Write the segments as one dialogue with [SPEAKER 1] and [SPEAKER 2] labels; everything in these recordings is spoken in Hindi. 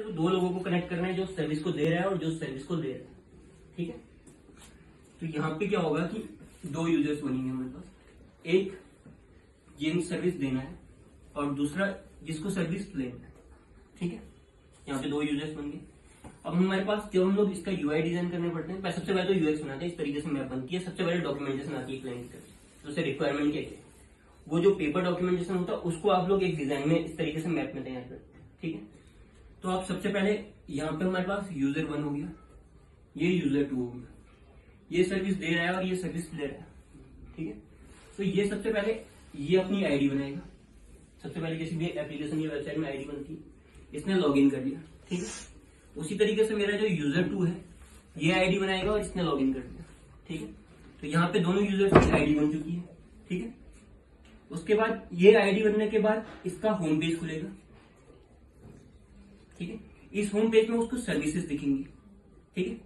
[SPEAKER 1] तो दो लोगों को कनेक्ट करना है, जो सर्विस को दे रहा है और जो सर्विस को ले रहा है। ठीक है, तो यहाँ पे क्या होगा कि दो यूजर्स बनेंगे हमारे पास, एक जिन सर्विस देना है और दूसरा जिसको सर्विस लेना है। ठीक है, यहाँ पे दो यूजर्स बन गए। अब हमारे पास जब हम लोग इसका यूआई डिजाइन करने पड़ते हैं, सबसे पहले तो यूएक्स बनाते हैं, इस तरीके से मैप बनती है। सबसे पहले डॉक्यूमेंटेशन आती है क्लाइंट की, तो उसे रिक्वायरमेंट क्या है, वो जो पेपर डॉक्यूमेंटेशन होता है उसको आप लोग एक डिजाइन में इस तरीके से मैप में तैयार करते हैं। ठीक है, तो आप सबसे पहले यहाँ पे हमारे पास यूजर 1 हो गया, ये यूजर 2 हो गया, ये सर्विस दे रहा है और ये सर्विस ले रहा है। ठीक है, तो ये सबसे पहले ये अपनी आईडी बनाएगा। सबसे पहले किसी भी एप्लीकेशन या वेबसाइट में आईडी बनती है, इसने लॉग इन कर लिया। ठीक है, उसी तरीके से मेरा जो यूजर 2 है ये आईडी बनाएगा और इसने लॉग इन कर लिया। ठीक है, तो यहाँ पे दोनों यूजर्स की आईडी बन चुकी है। ठीक है, उसके बाद ये आईडी बनने के बाद इसका होम पेज खुलेगा। ठीक है, इस होम पेज में उसको सर्विसेज दिखेंगी। ठीक है,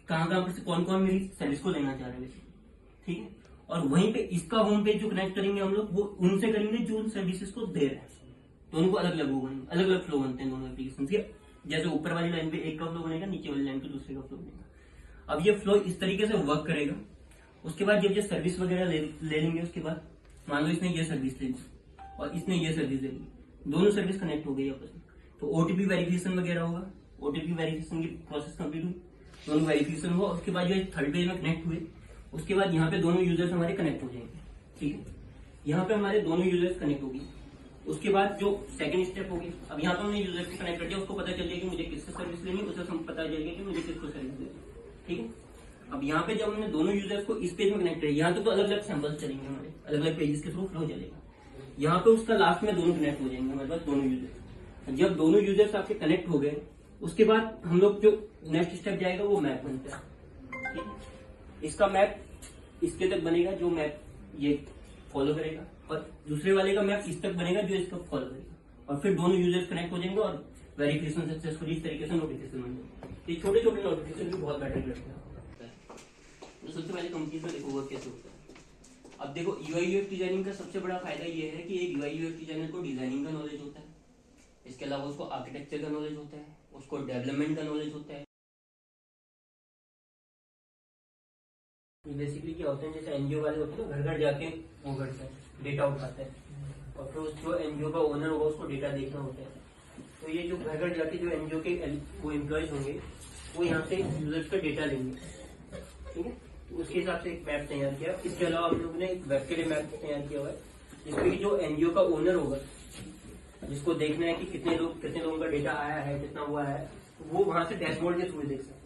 [SPEAKER 1] कहाँ पर से कौन कौन मेरी सर्विस को लेना चाह रहे हैं। ठीक है, और वहीं पे इसका होम पेज जो कनेक्ट करेंगे हम लोग, वो उनसे करेंगे जो उन सर्विसेज को दे रहे हैं। दोनों को अलग अलग बनेंगे, अलग अलग फ्लो बनते हैं दोनों एप्लीकेशन के। जैसे ऊपर वाली लाइन पे एक का फ्लो बनेगा, नीचे वाली लाइन पे दूसरे का फ्लो बनेगा। अब ये फ्लो इस तरीके से वर्क करेगा। उसके बाद जब ये सर्विस वगैरह ले लेंगे, उसके बाद मान लो इसने ये सर्विस ले ली और इसने ये सर्विस ले ली, दोनों सर्विस कनेक्ट हो गई आपस में, तो ओटीपी वेरिफिकेशन वगैरह होगा। ओटीपी वेरिफिकेशन की प्रोसेस कंप्लीट हुई, दोनों वेरिफिकेशन हुआ। उसके बाद जो थर्ड पेज में कनेक्ट हुए, उसके बाद यहाँ पे दोनों यूजर्स हमारे कनेक्ट हो जाएंगे। ठीक है, यहाँ पे हमारे दोनों यूजर्स कनेक्ट हो गए। उसके बाद जो सेकंड स्टेप होगी, अब यहाँ पे हमने यूजर को कनेक्ट कर दिया, उसको पता चल गया कि मुझे किससे सर्विस लेनी है, उसे पता चल गया कि मुझे किसको सर्विस देनी है। ठीक है, अब यहाँ पे जब हमने दोनों यूजर्स को इस पेज में कनेक्ट किया, यहाँ तो अलग अलग सैंपल्स चलेंगे हमारे, अलग अलग पेजेस के थ्रू फ्लो चलेगा। यहाँ पे उसका लास्ट में दोनों कनेक्ट हो जाएंगे हमारे पास, दोनों यूजर्स। जब दोनों यूजर्स आपके कनेक्ट हो गए, उसके बाद हम लोग जो नेक्स्ट स्टेप जाएगा वो मैप बनता है। ठीक है, इसका मैप इसके तक बनेगा, जो मैप ये फॉलो करेगा, और दूसरे वाले का मैप इस तक बनेगा, जो इसका फॉलो करेगा। और फिर दोनों यूजर्स कनेक्ट हो जाएंगे और वेरिफिकेशन सक्सेसफुल इस तरीके से नोटिफिकेशन बन जाएगा। ये छोटे छोटे नोटिफिकेशन भी बहुत बेटर करते हैं। तो सबसे पहले कंपनी में देखो वर्क कैसे होता है। अब देखो यूआई यूएक्स डिजाइनिंग का सबसे बड़ा फायदा ये है कि एक यूआई यूएक्स डिजाइनर को डिजाइनिंग का नॉलेज होता है, इसके अलावा उसको आर्किटेक्चर का नॉलेज होता है, उसको डेवलपमेंट का नॉलेज होता है। बेसिकली क्या होता है, जैसे एनजीओ वाले होते हैं ना, घर घर जाके वो करते हैं, डेटा उठाते हैं, और फिर जो एनजीओ का ओनर होगा उसको डेटा देखना होता है। तो ये जो घर घर जाके जो एनजीओ के वो एम्प्लॉयज होंगे, वो यहाँ से यूजर्स का डेटा लेंगे। ठीक है, तो उसके हिसाब से एक मैप तैयार किया। इसके अलावा हम लोगों ने एक वेब के लिए मैप तैयार किया हुआ है, जिसमें कि जो एनजीओ का ओनर होगा, जिसको देखना है कि कितने लोगों का डेटा आया है, कितना हुआ है, वो वहां से डैशबोर्ड के थ्रू देख सकते हैं।